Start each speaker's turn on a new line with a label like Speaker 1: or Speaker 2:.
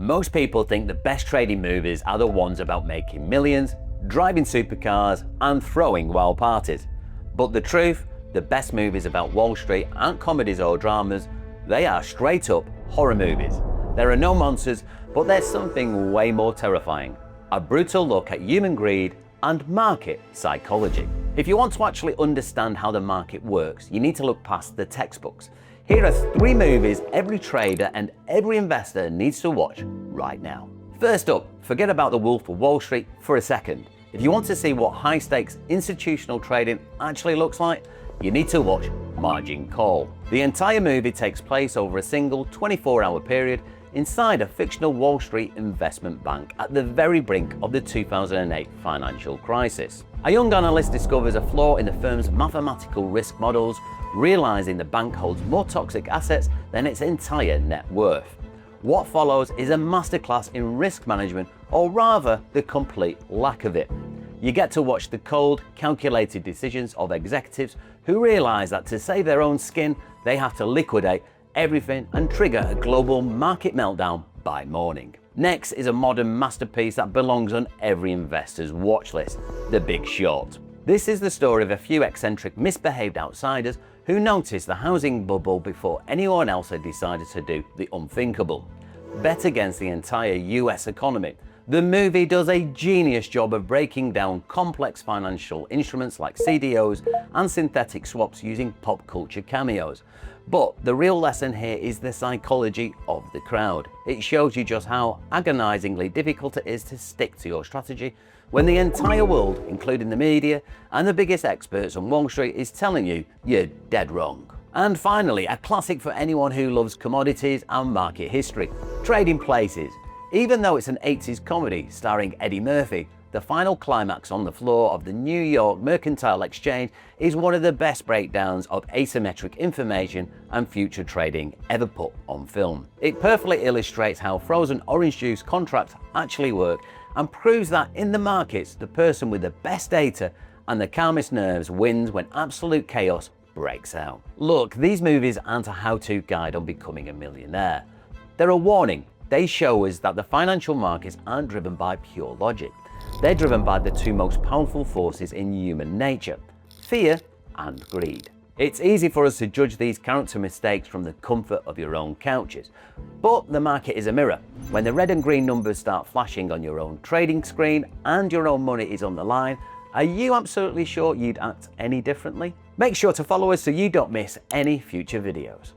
Speaker 1: Most people think the best trading movies are the ones about making millions, driving supercars, and throwing wild parties. But the truth, the best movies about Wall Street aren't comedies or dramas, they are straight up horror movies. There are no monsters, but there's something way more terrifying. A brutal look at human greed and market psychology. If you want to actually understand how the market works, you need to look past the textbooks. Here are 3 movies every trader and every investor needs to watch right now. First up, forget about The Wolf of Wall Street for a second. If you want to see what high-stakes institutional trading actually looks like, you need to watch Margin Call. The entire movie takes place over a single 24-hour period inside a fictional Wall Street investment bank at the very brink of the 2008 financial crisis. A young analyst discovers a flaw in the firm's mathematical risk models, realizing the bank holds more toxic assets than its entire net worth. What follows is a masterclass in risk management, or rather the complete lack of it. You get to watch the cold, calculated decisions of executives who realize that to save their own skin, they have to liquidate everything and trigger a global market meltdown by morning. Next is a modern masterpiece that belongs on every investor's watch list, The Big Short. This is the story of a few eccentric, misbehaved outsiders who noticed the housing bubble before anyone else had decided to do the unthinkable: bet against the entire US economy. The movie does a genius job of breaking down complex financial instruments like CDOs and synthetic swaps using pop culture cameos. But the real lesson here is the psychology of the crowd. It shows you just how agonizingly difficult it is to stick to your strategy when the entire world, including the media and the biggest experts on Wall Street, is telling you you're dead wrong. And finally, a classic for anyone who loves commodities and market history, Trading Places. Even though it's an 80s comedy starring Eddie Murphy, the final climax on the floor of the New York Mercantile Exchange is one of the best breakdowns of asymmetric information and future trading ever put on film. It perfectly illustrates how frozen orange juice contracts actually work and proves that in the markets, the person with the best data and the calmest nerves wins when absolute chaos breaks out. Look, these movies aren't a how-to guide on becoming a millionaire. They're a warning. They show us that the financial markets aren't driven by pure logic. They're driven by the 2 most powerful forces in human nature: fear and greed. It's easy for us to judge these character mistakes from the comfort of your own couches. But the market is a mirror. When the red and green numbers start flashing on your own trading screen and your own money is on the line, are you absolutely sure you'd act any differently? Make sure to follow us so you don't miss any future videos.